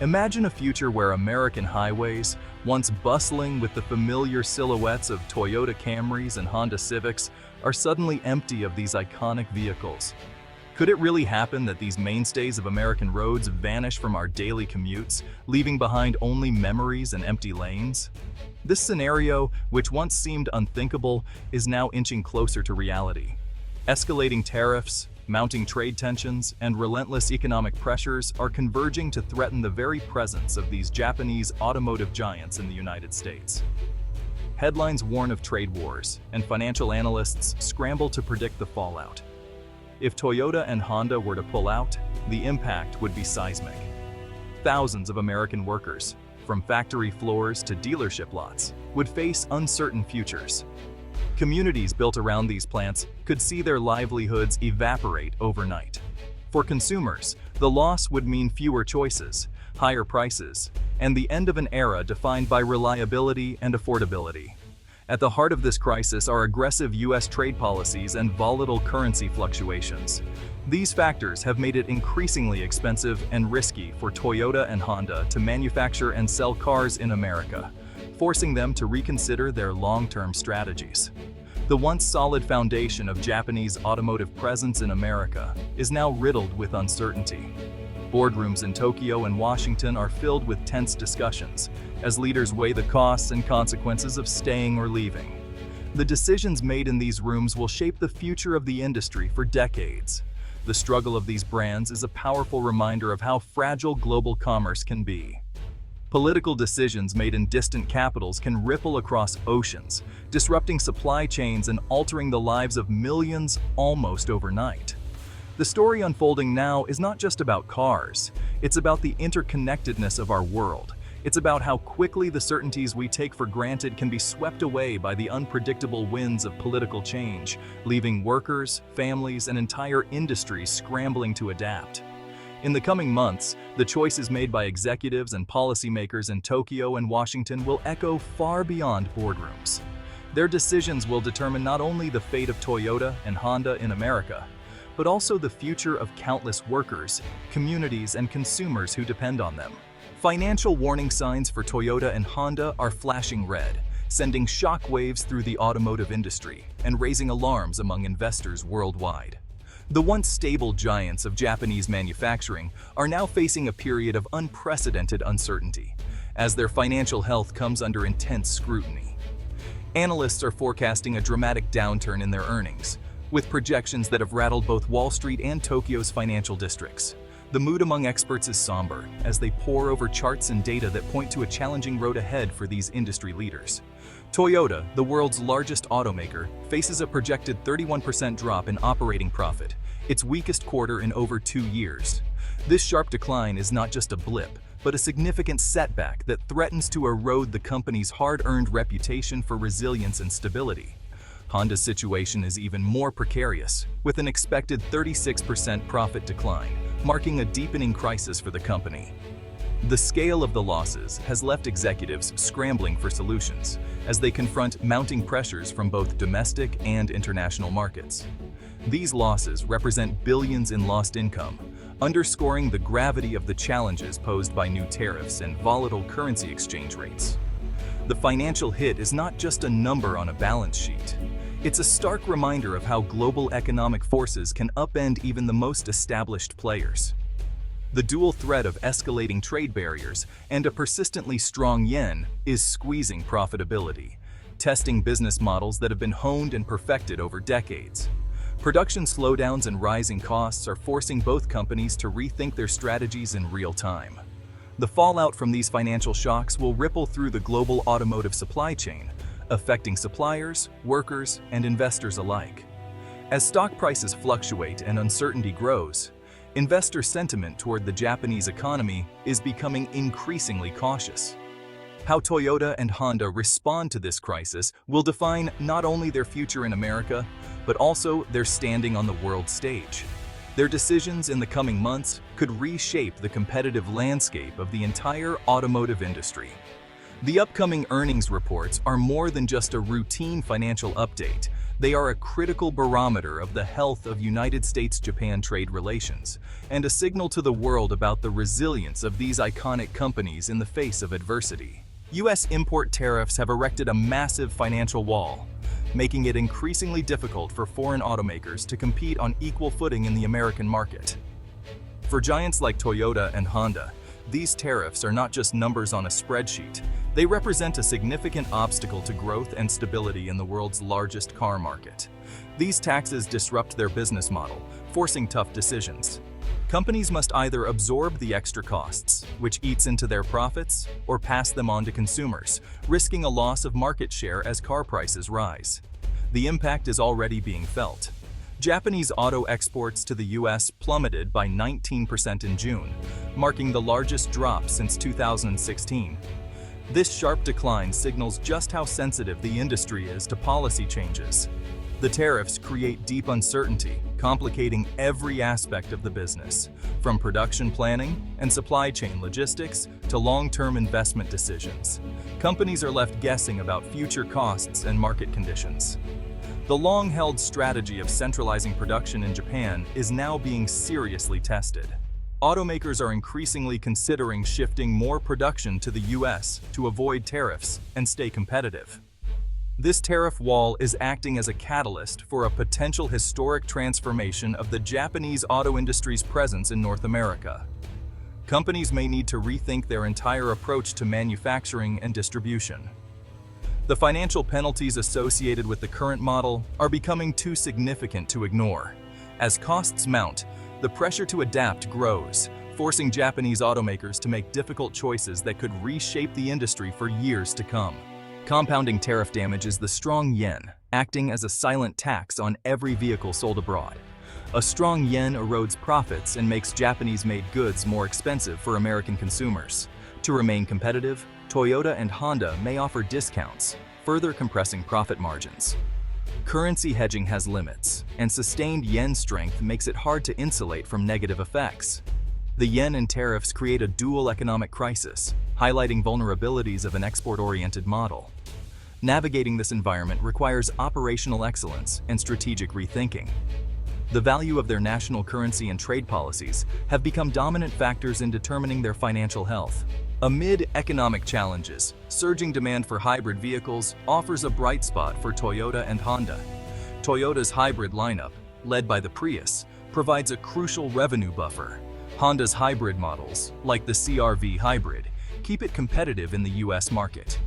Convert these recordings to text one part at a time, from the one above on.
Imagine a future where American highways, once bustling with the familiar silhouettes of Toyota Camrys and Honda Civics, are suddenly empty of these iconic vehicles. Could it really happen that these mainstays of American roads vanish from our daily commutes, leaving behind only memories and empty lanes? This scenario, which once seemed unthinkable, is now inching closer to reality. Escalating tariffs, mounting trade tensions, and relentless economic pressures are converging to threaten the very presence of these Japanese automotive giants in the United States. Headlines warn of trade wars, and financial analysts scramble to predict the fallout. If Toyota and Honda were to pull out, the impact would be seismic. Thousands of American workers, from factory floors to dealership lots, would face uncertain futures. Communities built around these plants could see their livelihoods evaporate overnight. For consumers, the loss would mean fewer choices, higher prices, and the end of an era defined by reliability and affordability. At the heart of this crisis are aggressive U.S. trade policies and volatile currency fluctuations. These factors have made it increasingly expensive and risky for Toyota and Honda to manufacture and sell cars in America, forcing them to reconsider their long-term strategies. The once solid foundation of Japanese automotive presence in America is now riddled with uncertainty. Boardrooms in Tokyo and Washington are filled with tense discussions as leaders weigh the costs and consequences of staying or leaving. The decisions made in these rooms will shape the future of the industry for decades. The struggle of these brands is a powerful reminder of how fragile global commerce can be. Political decisions made in distant capitals can ripple across oceans, disrupting supply chains and altering the lives of millions almost overnight. The story unfolding now is not just about cars. It's about the interconnectedness of our world. It's about how quickly the certainties we take for granted can be swept away by the unpredictable winds of political change, leaving workers, families, and entire industries scrambling to adapt. In the coming months, the choices made by executives and policymakers in Tokyo and Washington will echo far beyond boardrooms. Their decisions will determine not only the fate of Toyota and Honda in America, but also the future of countless workers, communities, and consumers who depend on them. Financial warning signs for Toyota and Honda are flashing red, sending shockwaves through the automotive industry and raising alarms among investors worldwide. The once stable giants of Japanese manufacturing are now facing a period of unprecedented uncertainty, as their financial health comes under intense scrutiny. Analysts are forecasting a dramatic downturn in their earnings, with projections that have rattled both Wall Street and Tokyo's financial districts. The mood among experts is somber as they pore over charts and data that point to a challenging road ahead for these industry leaders. Toyota, the world's largest automaker, faces a projected 31% drop in operating profit, its weakest quarter in over 2 years. This sharp decline is not just a blip, but a significant setback that threatens to erode the company's hard-earned reputation for resilience and stability. Honda's situation is even more precarious, with an expected 36% profit decline, marking a deepening crisis for the company. The scale of the losses has left executives scrambling for solutions as they confront mounting pressures from both domestic and international markets. These losses represent billions in lost income, underscoring the gravity of the challenges posed by new tariffs and volatile currency exchange rates. The financial hit is not just a number on a balance sheet. It's a stark reminder of how global economic forces can upend even the most established players. The dual threat of escalating trade barriers and a persistently strong yen is squeezing profitability, testing business models that have been honed and perfected over decades. Production slowdowns and rising costs are forcing both companies to rethink their strategies in real time. The fallout from these financial shocks will ripple through the global automotive supply chain, affecting suppliers, workers, and investors alike. As stock prices fluctuate and uncertainty grows, investor sentiment toward the Japanese economy is becoming increasingly cautious. How Toyota and Honda respond to this crisis will define not only their future in America, but also their standing on the world stage. Their decisions in the coming months could reshape the competitive landscape of the entire automotive industry. The upcoming earnings reports are more than just a routine financial update. They are a critical barometer of the health of United States-Japan trade relations, and a signal to the world about the resilience of these iconic companies in the face of adversity. U.S. import tariffs have erected a massive financial wall, making it increasingly difficult for foreign automakers to compete on equal footing in the American market. For giants like Toyota and Honda, these tariffs are not just numbers on a spreadsheet. They represent a significant obstacle to growth and stability in the world's largest car market. These taxes disrupt their business model, forcing tough decisions. Companies must either absorb the extra costs, which eats into their profits, or pass them on to consumers, risking a loss of market share as car prices rise. The impact is already being felt. Japanese auto exports to the U.S. plummeted by 19% in June, marking the largest drop since 2016. This sharp decline signals just how sensitive the industry is to policy changes. The tariffs create deep uncertainty, complicating every aspect of the business, from production planning and supply chain logistics to long-term investment decisions. Companies are left guessing about future costs and market conditions. The long-held strategy of centralizing production in Japan is now being seriously tested. Automakers are increasingly considering shifting more production to the U.S. to avoid tariffs and stay competitive. This tariff wall is acting as a catalyst for a potential historic transformation of the Japanese auto industry's presence in North America. Companies may need to rethink their entire approach to manufacturing and distribution. The financial penalties associated with the current model are becoming too significant to ignore. As costs mount, the pressure to adapt grows, forcing Japanese automakers to make difficult choices that could reshape the industry for years to come. Compounding tariff damage is the strong yen, acting as a silent tax on every vehicle sold abroad. A strong yen erodes profits and makes Japanese-made goods more expensive for American consumers. To remain competitive, Toyota and Honda may offer discounts, further compressing profit margins. Currency hedging has limits, and sustained yen strength makes it hard to insulate from negative effects. The yen and tariffs create a dual economic crisis, highlighting vulnerabilities of an export-oriented model. Navigating this environment requires operational excellence and strategic rethinking. The value of their national currency and trade policies have become dominant factors in determining their financial health. Amid economic challenges, surging demand for hybrid vehicles offers a bright spot for Toyota and Honda. Toyota's hybrid lineup, led by the Prius, provides a crucial revenue buffer. Honda's hybrid models, like the CR-V hybrid, keep it competitive in the U.S. market.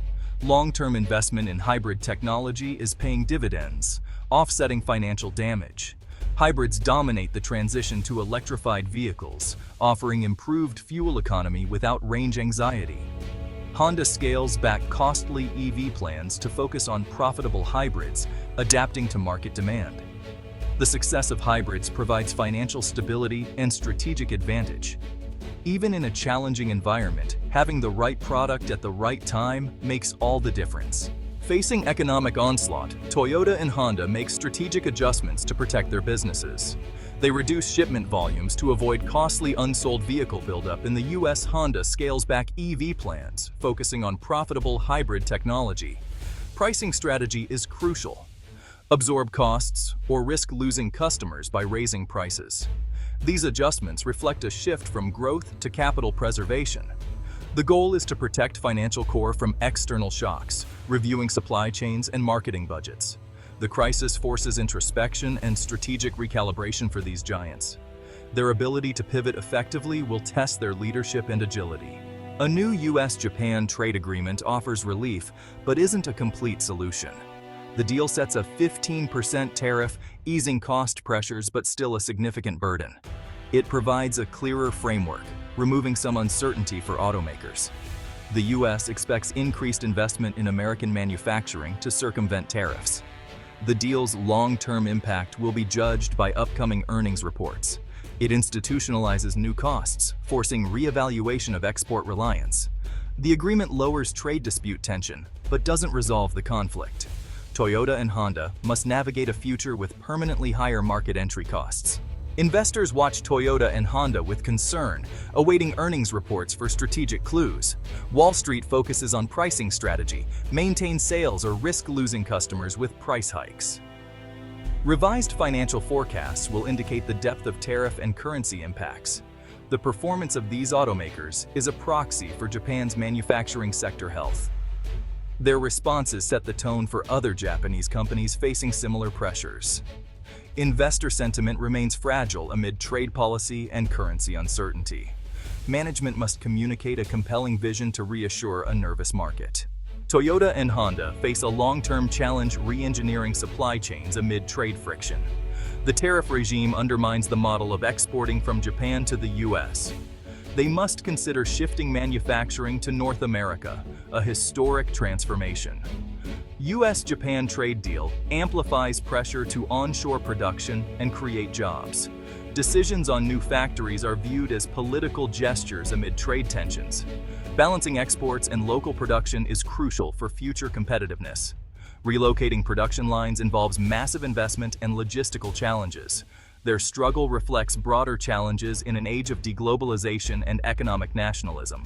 Long-term investment in hybrid technology is paying dividends, offsetting financial damage. Hybrids dominate the transition to electrified vehicles, offering improved fuel economy without range anxiety. Honda scales back costly EV plans to focus on profitable hybrids, adapting to market demand. The success of hybrids provides financial stability and strategic advantage. Even in a challenging environment, having the right product at the right time makes all the difference. Facing economic onslaught, Toyota and Honda make strategic adjustments to protect their businesses. They reduce shipment volumes to avoid costly unsold vehicle buildup. In the U.S., Honda scales back EV plans, focusing on profitable hybrid technology. Pricing strategy is crucial. Absorb costs or risk losing customers by raising prices. These adjustments reflect a shift from growth to capital preservation. The goal is to protect financial core from external shocks, reviewing supply chains and marketing budgets. The crisis forces introspection and strategic recalibration for these giants. Their ability to pivot effectively will test their leadership and agility. A new U.S. Japan trade agreement offers relief, but isn't a complete solution. The deal sets a 15% tariff, easing cost pressures but still a significant burden. It provides a clearer framework, removing some uncertainty for automakers. The U.S. expects increased investment in American manufacturing to circumvent tariffs. The deal's long-term impact will be judged by upcoming earnings reports. It institutionalizes new costs, forcing re-evaluation of export reliance. The agreement lowers trade dispute tension, but doesn't resolve the conflict. Toyota and Honda must navigate a future with permanently higher market entry costs. Investors watch Toyota and Honda with concern, awaiting earnings reports for strategic clues. Wall Street focuses on pricing strategy, maintain sales, or risk losing customers with price hikes. Revised financial forecasts will indicate the depth of tariff and currency impacts. The performance of these automakers is a proxy for Japan's manufacturing sector health. Their responses set the tone for other Japanese companies facing similar pressures. Investor sentiment remains fragile amid trade policy and currency uncertainty. Management must communicate a compelling vision to reassure a nervous market. Toyota and Honda face a long-term challenge re-engineering supply chains amid trade friction. The tariff regime undermines the model of exporting from Japan to the U.S. They must consider shifting manufacturing to North America, a historic transformation. U.S. Japan trade deal amplifies pressure to onshore production and create jobs. Decisions on new factories are viewed as political gestures amid trade tensions. Balancing exports and local production is crucial for future competitiveness. Relocating production lines involves massive investment and logistical challenges. Their struggle reflects broader challenges in an age of deglobalization and economic nationalism.